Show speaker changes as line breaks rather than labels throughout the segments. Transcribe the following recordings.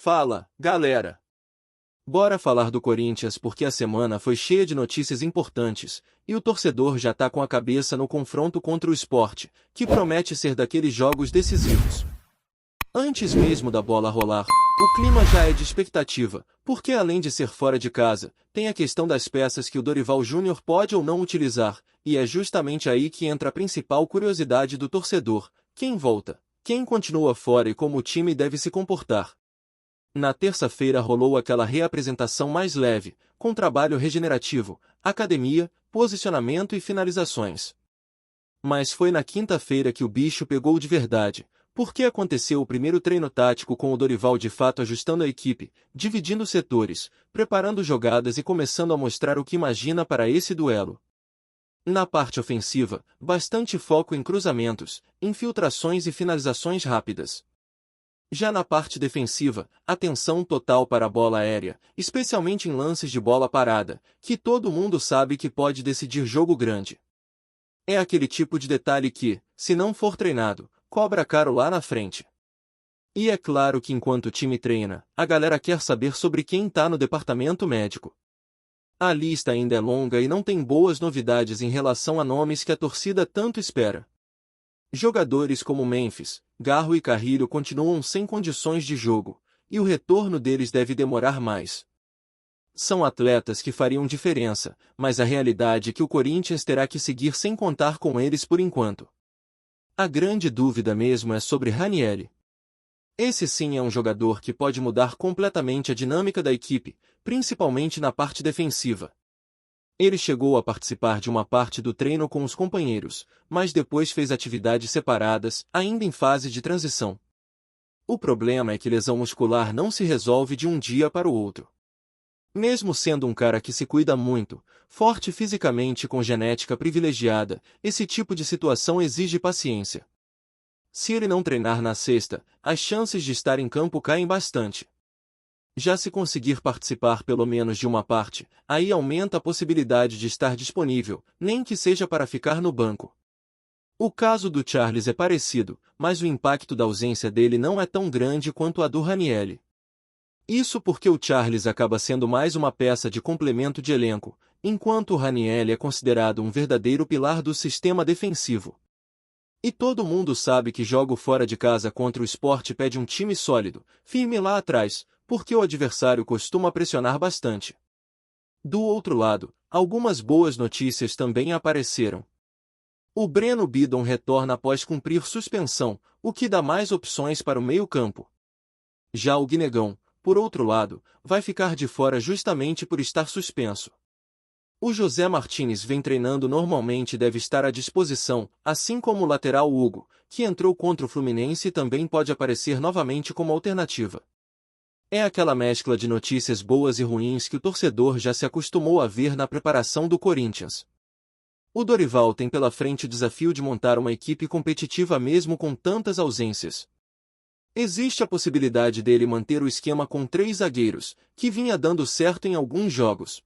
Fala, galera! Bora falar do Corinthians porque a semana foi cheia de notícias importantes, e o torcedor já tá com a cabeça no confronto contra o Sport, que promete ser daqueles jogos decisivos. Antes mesmo da bola rolar, o clima já é de expectativa, porque além de ser fora de casa, tem a questão das peças que o Dorival Júnior pode ou não utilizar, e é justamente aí que entra a principal curiosidade do torcedor: quem volta, quem continua fora e como o time deve se comportar. Na terça-feira rolou aquela reapresentação mais leve, com trabalho regenerativo, academia, posicionamento e finalizações. Mas foi na quinta-feira que o bicho pegou de verdade, porque aconteceu o primeiro treino tático com o Dorival de fato ajustando a equipe, dividindo setores, preparando jogadas e começando a mostrar o que imagina para esse duelo. Na parte ofensiva, bastante foco em cruzamentos, infiltrações e finalizações rápidas. Já na parte defensiva, atenção total para a bola aérea, especialmente em lances de bola parada, que todo mundo sabe que pode decidir jogo grande. É aquele tipo de detalhe que, se não for treinado, cobra caro lá na frente. E é claro que enquanto o time treina, a galera quer saber sobre quem tá no departamento médico. A lista ainda é longa e não tem boas novidades em relação a nomes que a torcida tanto espera. Jogadores como Memphis, Garro e Carrilho continuam sem condições de jogo, e o retorno deles deve demorar mais. São atletas que fariam diferença, mas a realidade é que o Corinthians terá que seguir sem contar com eles por enquanto. A grande dúvida mesmo é sobre Ranieri. Esse sim é um jogador que pode mudar completamente a dinâmica da equipe, principalmente na parte defensiva. Ele chegou a participar de uma parte do treino com os companheiros, mas depois fez atividades separadas, ainda em fase de transição. O problema é que lesão muscular não se resolve de um dia para o outro. Mesmo sendo um cara que se cuida muito, forte fisicamente e com genética privilegiada, esse tipo de situação exige paciência. Se ele não treinar na sexta, as chances de estar em campo caem bastante. Já se conseguir participar pelo menos de uma parte, aí aumenta a possibilidade de estar disponível, nem que seja para ficar no banco. O caso do Charles é parecido, mas o impacto da ausência dele não é tão grande quanto a do Ranieri. Isso porque o Charles acaba sendo mais uma peça de complemento de elenco, enquanto o Ranieri é considerado um verdadeiro pilar do sistema defensivo. E todo mundo sabe que jogo fora de casa contra o Sport pede um time sólido, firme lá atrás, porque o adversário costuma pressionar bastante. Do outro lado, algumas boas notícias também apareceram. O Breno Bidon retorna após cumprir suspensão, o que dá mais opções para o meio-campo. Já o Guinegão, por outro lado, vai ficar de fora justamente por estar suspenso. O José Martínez vem treinando normalmente e deve estar à disposição, assim como o lateral Hugo, que entrou contra o Fluminense e também pode aparecer novamente como alternativa. É aquela mescla de notícias boas e ruins que o torcedor já se acostumou a ver na preparação do Corinthians. O Dorival tem pela frente o desafio de montar uma equipe competitiva mesmo com tantas ausências. Existe a possibilidade dele manter o esquema com 3 zagueiros, que vinha dando certo em alguns jogos.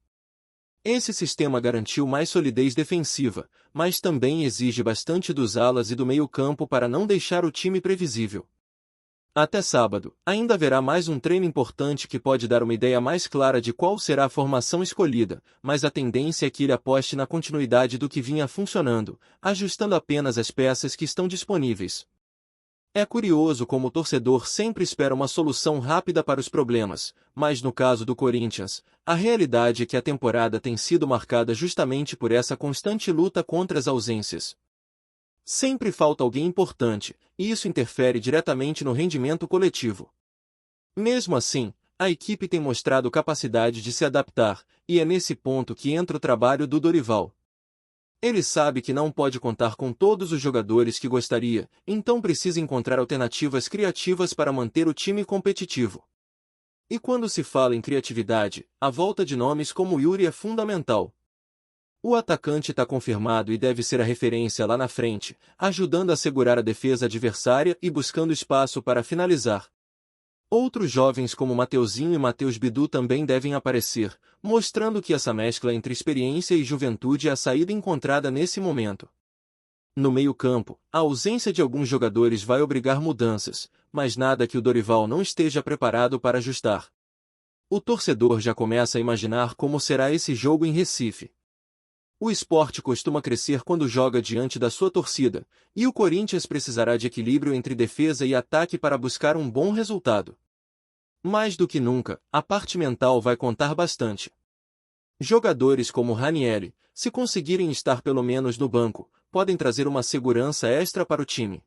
Esse sistema garantiu mais solidez defensiva, mas também exige bastante dos alas e do meio-campo para não deixar o time previsível. Até sábado, ainda haverá mais um treino importante que pode dar uma ideia mais clara de qual será a formação escolhida, mas a tendência é que ele aposte na continuidade do que vinha funcionando, ajustando apenas as peças que estão disponíveis. É curioso como o torcedor sempre espera uma solução rápida para os problemas, mas no caso do Corinthians, a realidade é que a temporada tem sido marcada justamente por essa constante luta contra as ausências. Sempre falta alguém importante, e isso interfere diretamente no rendimento coletivo. Mesmo assim, a equipe tem mostrado capacidade de se adaptar, e é nesse ponto que entra o trabalho do Dorival. Ele sabe que não pode contar com todos os jogadores que gostaria, então precisa encontrar alternativas criativas para manter o time competitivo. E quando se fala em criatividade, a volta de nomes como Yuri é fundamental. O atacante está confirmado e deve ser a referência lá na frente, ajudando a segurar a defesa adversária e buscando espaço para finalizar. Outros jovens como Mateuzinho e Matheus Bidu também devem aparecer, mostrando que essa mescla entre experiência e juventude é a saída encontrada nesse momento. No meio-campo, a ausência de alguns jogadores vai obrigar mudanças, mas nada que o Dorival não esteja preparado para ajustar. O torcedor já começa a imaginar como será esse jogo em Recife. O Sport costuma crescer quando joga diante da sua torcida, e o Corinthians precisará de equilíbrio entre defesa e ataque para buscar um bom resultado. Mais do que nunca, a parte mental vai contar bastante. Jogadores como Ranieri, se conseguirem estar pelo menos no banco, podem trazer uma segurança extra para o time.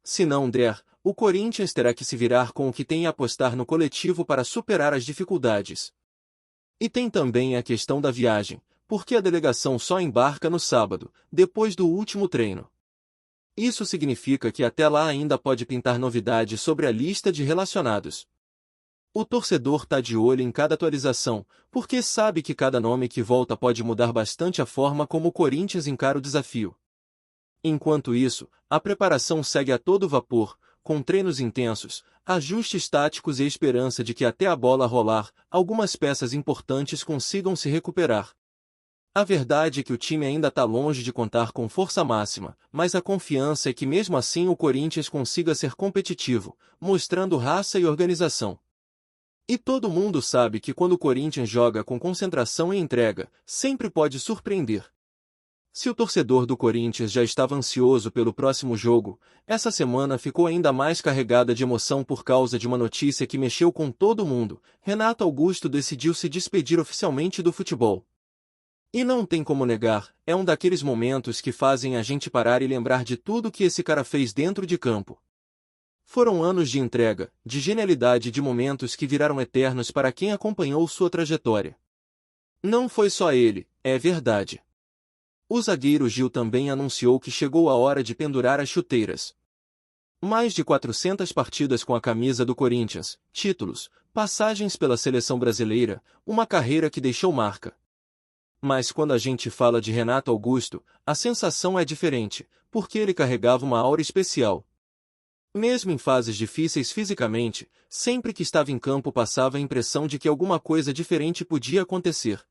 Se não der, o Corinthians terá que se virar com o que tem e apostar no coletivo para superar as dificuldades. E tem também a questão da viagem, porque a delegação só embarca no sábado, depois do último treino. Isso significa que até lá ainda pode pintar novidades sobre a lista de relacionados. O torcedor está de olho em cada atualização, porque sabe que cada nome que volta pode mudar bastante a forma como o Corinthians encara o desafio. Enquanto isso, a preparação segue a todo vapor, com treinos intensos, ajustes táticos e esperança de que até a bola rolar, algumas peças importantes consigam se recuperar. A verdade é que o time ainda está longe de contar com força máxima, mas a confiança é que mesmo assim o Corinthians consiga ser competitivo, mostrando raça e organização. E todo mundo sabe que quando o Corinthians joga com concentração e entrega, sempre pode surpreender. Se o torcedor do Corinthians já estava ansioso pelo próximo jogo, essa semana ficou ainda mais carregada de emoção por causa de uma notícia que mexeu com todo mundo: Renato Augusto decidiu se despedir oficialmente do futebol. E não tem como negar, é um daqueles momentos que fazem a gente parar e lembrar de tudo que esse cara fez dentro de campo. Foram anos de entrega, de genialidade e de momentos que viraram eternos para quem acompanhou sua trajetória. Não foi só ele, é verdade. O zagueiro Gil também anunciou que chegou a hora de pendurar as chuteiras. Mais de 400 partidas com a camisa do Corinthians, títulos, passagens pela seleção brasileira, uma carreira que deixou marca. Mas quando a gente fala de Renato Augusto, a sensação é diferente, porque ele carregava uma aura especial. Mesmo em fases difíceis fisicamente, sempre que estava em campo passava a impressão de que alguma coisa diferente podia acontecer.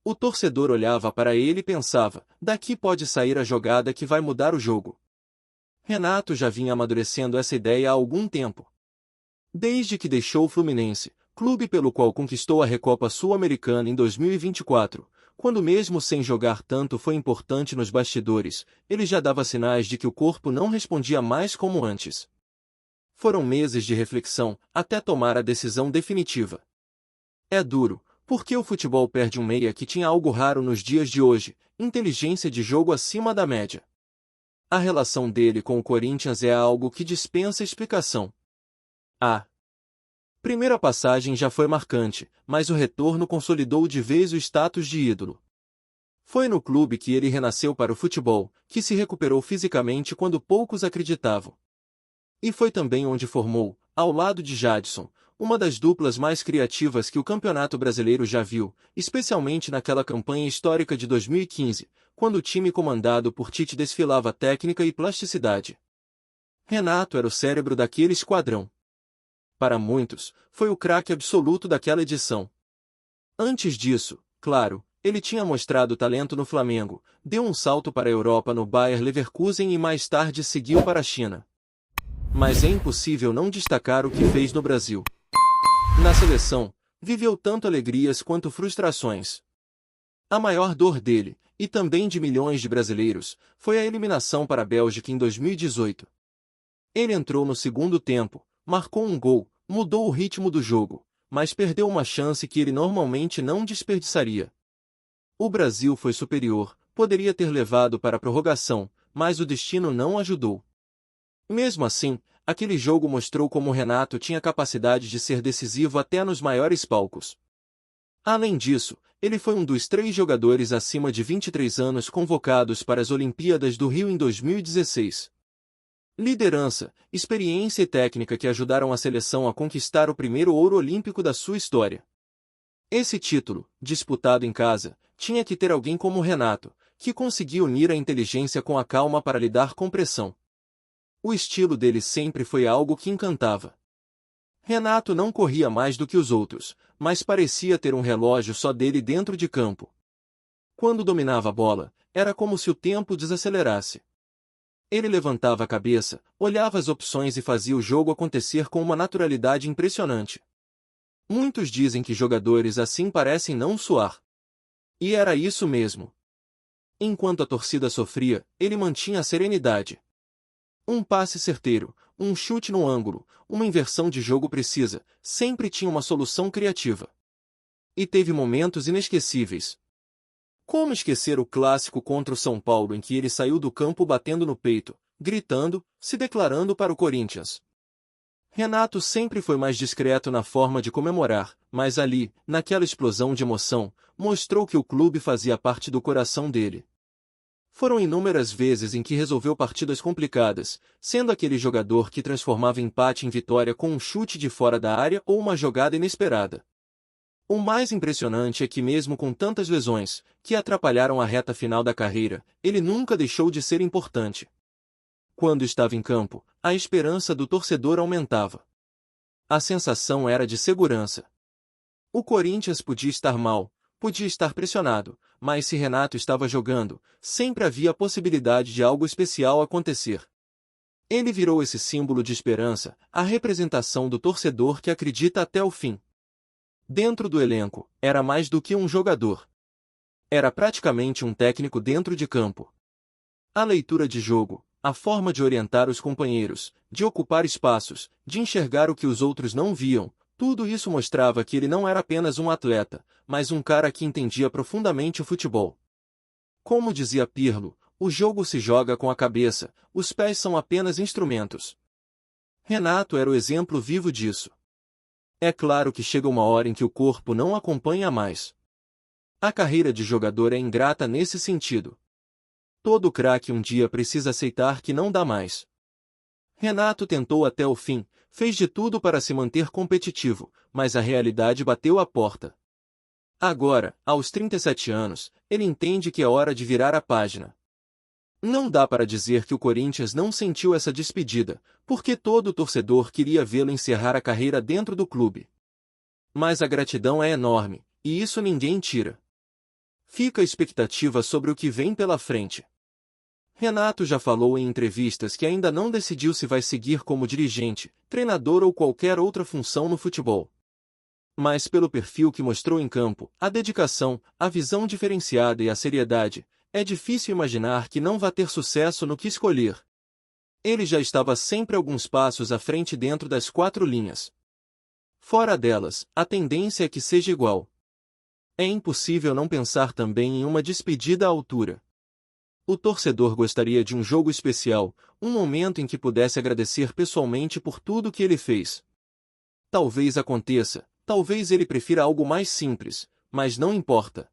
O torcedor olhava para ele e pensava: daqui pode sair a jogada que vai mudar o jogo. Renato já vinha amadurecendo essa ideia há algum tempo. Desde que deixou o Fluminense, clube pelo qual conquistou a Recopa Sul-Americana em 2024, quando mesmo sem jogar tanto foi importante nos bastidores, ele já dava sinais de que o corpo não respondia mais como antes. Foram meses de reflexão, até tomar a decisão definitiva. É duro, porque o futebol perde um meia que tinha algo raro nos dias de hoje: inteligência de jogo acima da média. A relação dele com o Corinthians é algo que dispensa explicação. A primeira passagem já foi marcante, mas o retorno consolidou de vez o status de ídolo. Foi no clube que ele renasceu para o futebol, que se recuperou fisicamente quando poucos acreditavam. E foi também onde formou, ao lado de Jadson, uma das duplas mais criativas que o Campeonato Brasileiro já viu, especialmente naquela campanha histórica de 2015, quando o time comandado por Tite desfilava técnica e plasticidade. Renato era o cérebro daquele esquadrão. Para muitos, foi o craque absoluto daquela edição. Antes disso, claro, ele tinha mostrado talento no Flamengo, deu um salto para a Europa no Bayer Leverkusen e mais tarde seguiu para a China. Mas é impossível não destacar o que fez no Brasil. Na seleção, viveu tanto alegrias quanto frustrações. A maior dor dele, e também de milhões de brasileiros, foi a eliminação para a Bélgica em 2018. Ele entrou no segundo tempo, marcou um gol, mudou o ritmo do jogo, mas perdeu uma chance que ele normalmente não desperdiçaria. O Brasil foi superior, poderia ter levado para a prorrogação, mas o destino não ajudou. Mesmo assim, aquele jogo mostrou como Renato tinha capacidade de ser decisivo até nos maiores palcos. Além disso, ele foi um dos 3 jogadores acima de 23 anos convocados para as Olimpíadas do Rio em 2016. Liderança, experiência e técnica que ajudaram a seleção a conquistar o primeiro ouro olímpico da sua história. Esse título, disputado em casa, tinha que ter alguém como Renato, que conseguia unir a inteligência com a calma para lidar com pressão. O estilo dele sempre foi algo que encantava. Renato não corria mais do que os outros, mas parecia ter um relógio só dele dentro de campo. Quando dominava a bola, era como se o tempo desacelerasse. Ele levantava a cabeça, olhava as opções e fazia o jogo acontecer com uma naturalidade impressionante. Muitos dizem que jogadores assim parecem não suar. E era isso mesmo. Enquanto a torcida sofria, ele mantinha a serenidade. Um passe certeiro, um chute no ângulo, uma inversão de jogo precisa, sempre tinha uma solução criativa. E teve momentos inesquecíveis. Como esquecer o clássico contra o São Paulo em que ele saiu do campo batendo no peito, gritando, se declarando para o Corinthians? Renato sempre foi mais discreto na forma de comemorar, mas ali, naquela explosão de emoção, mostrou que o clube fazia parte do coração dele. Foram inúmeras vezes em que resolveu partidas complicadas, sendo aquele jogador que transformava empate em vitória com um chute de fora da área ou uma jogada inesperada. O mais impressionante é que mesmo com tantas lesões, que atrapalharam a reta final da carreira, ele nunca deixou de ser importante. Quando estava em campo, a esperança do torcedor aumentava. A sensação era de segurança. O Corinthians podia estar mal, podia estar pressionado, mas se Renato estava jogando, sempre havia a possibilidade de algo especial acontecer. Ele virou esse símbolo de esperança, a representação do torcedor que acredita até o fim. Dentro do elenco, era mais do que um jogador. Era praticamente um técnico dentro de campo. A leitura de jogo, a forma de orientar os companheiros, de ocupar espaços, de enxergar o que os outros não viam, tudo isso mostrava que ele não era apenas um atleta, mas um cara que entendia profundamente o futebol. Como dizia Pirlo, o jogo se joga com a cabeça, os pés são apenas instrumentos. Renato era o exemplo vivo disso. É claro que chega uma hora em que o corpo não acompanha mais. A carreira de jogador é ingrata nesse sentido. Todo craque um dia precisa aceitar que não dá mais. Renato tentou até o fim, fez de tudo para se manter competitivo, mas a realidade bateu à porta. Agora, aos 37 anos, ele entende que é hora de virar a página. Não dá para dizer que o Corinthians não sentiu essa despedida, porque todo torcedor queria vê-lo encerrar a carreira dentro do clube. Mas a gratidão é enorme, e isso ninguém tira. Fica a expectativa sobre o que vem pela frente. Renato já falou em entrevistas que ainda não decidiu se vai seguir como dirigente, treinador ou qualquer outra função no futebol. Mas pelo perfil que mostrou em campo, a dedicação, a visão diferenciada e a seriedade, é difícil imaginar que não vá ter sucesso no que escolher. Ele já estava sempre alguns passos à frente dentro das 4 linhas. Fora delas, a tendência é que seja igual. É impossível não pensar também em uma despedida à altura. O torcedor gostaria de um jogo especial, um momento em que pudesse agradecer pessoalmente por tudo que ele fez. Talvez aconteça, talvez ele prefira algo mais simples, mas não importa.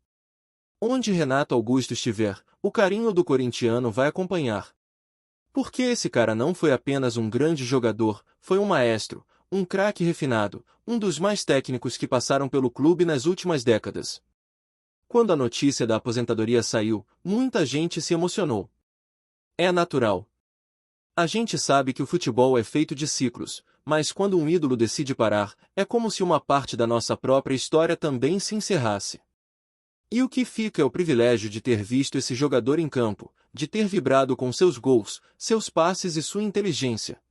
Onde Renato Augusto estiver, o carinho do corintiano vai acompanhar. Porque esse cara não foi apenas um grande jogador, foi um maestro, um craque refinado, um dos mais técnicos que passaram pelo clube nas últimas décadas. Quando a notícia da aposentadoria saiu, muita gente se emocionou. É natural. A gente sabe que o futebol é feito de ciclos, mas quando um ídolo decide parar, é como se uma parte da nossa própria história também se encerrasse. E o que fica é o privilégio de ter visto esse jogador em campo, de ter vibrado com seus gols, seus passes e sua inteligência.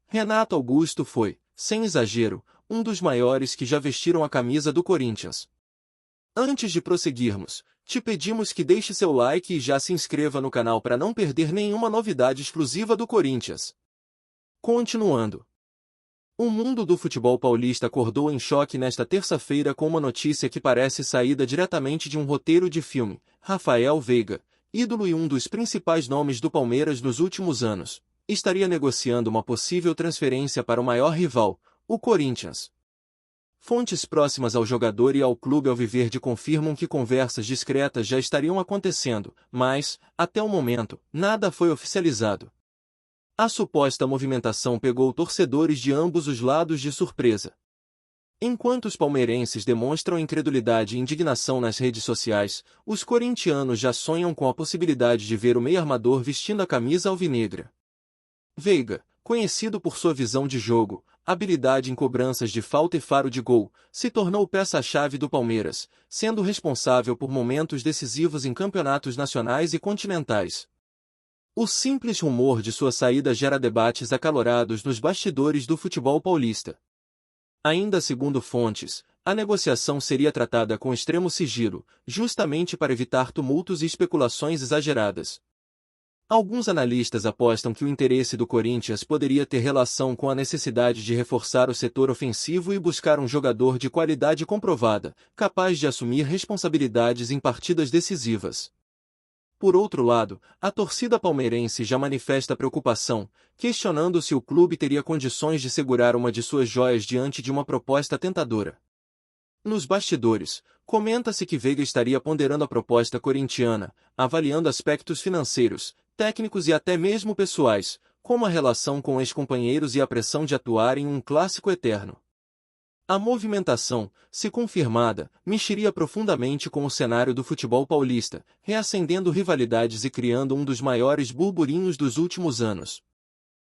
Renato Augusto foi, sem exagero, um dos maiores que já vestiram a camisa do Corinthians. Antes de prosseguirmos, te pedimos que deixe seu like e já se inscreva no canal para não perder nenhuma novidade exclusiva do Corinthians. Continuando. O mundo do futebol paulista acordou em choque nesta terça-feira com uma notícia que parece saída diretamente de um roteiro de filme. Rafael Veiga, ídolo e um dos principais nomes do Palmeiras nos últimos anos, estaria negociando uma possível transferência para o maior rival, o Corinthians. Fontes próximas ao jogador e ao clube Alviverde confirmam que conversas discretas já estariam acontecendo, mas, até o momento, nada foi oficializado. A suposta movimentação pegou torcedores de ambos os lados de surpresa. Enquanto os palmeirenses demonstram incredulidade e indignação nas redes sociais, os corintianos já sonham com a possibilidade de ver o meio-armador vestindo a camisa alvinegra. Veiga, conhecido por sua visão de jogo, habilidade em cobranças de falta e faro de gol, se tornou peça-chave do Palmeiras, sendo responsável por momentos decisivos em campeonatos nacionais e continentais. O simples rumor de sua saída gera debates acalorados nos bastidores do futebol paulista. Ainda segundo fontes, a negociação seria tratada com extremo sigilo, justamente para evitar tumultos e especulações exageradas. Alguns analistas apostam que o interesse do Corinthians poderia ter relação com a necessidade de reforçar o setor ofensivo e buscar um jogador de qualidade comprovada, capaz de assumir responsabilidades em partidas decisivas. Por outro lado, a torcida palmeirense já manifesta preocupação, questionando se o clube teria condições de segurar uma de suas joias diante de uma proposta tentadora. Nos bastidores, comenta-se que Veiga estaria ponderando a proposta corintiana, avaliando aspectos financeiros, técnicos e até mesmo pessoais, como a relação com ex-companheiros e a pressão de atuar em um clássico eterno. A movimentação, se confirmada, mexeria profundamente com o cenário do futebol paulista, reacendendo rivalidades e criando um dos maiores burburinhos dos últimos anos.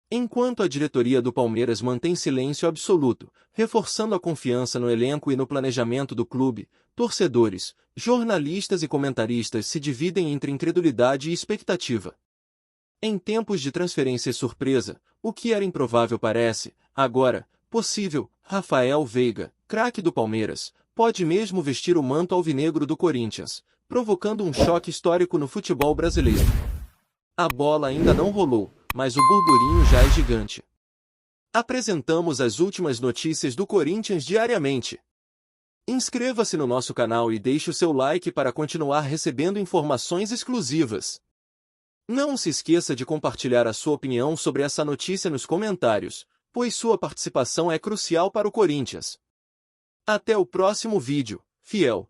Enquanto a diretoria do Palmeiras mantém silêncio absoluto, reforçando a confiança no elenco e no planejamento do clube, torcedores, jornalistas e comentaristas se dividem entre incredulidade e expectativa. Em tempos de transferência surpresa, o que era improvável parece, agora, possível. Rafael Veiga, craque do Palmeiras, pode mesmo vestir o manto alvinegro do Corinthians, provocando um choque histórico no futebol brasileiro. A bola ainda não rolou, mas o burburinho já é gigante. Apresentamos as últimas notícias do Corinthians diariamente. Inscreva-se no nosso canal e deixe o seu like para continuar recebendo informações exclusivas. Não se esqueça de compartilhar a sua opinião sobre essa notícia nos comentários, pois sua participação é crucial para o Corinthians. Até o próximo vídeo, fiel!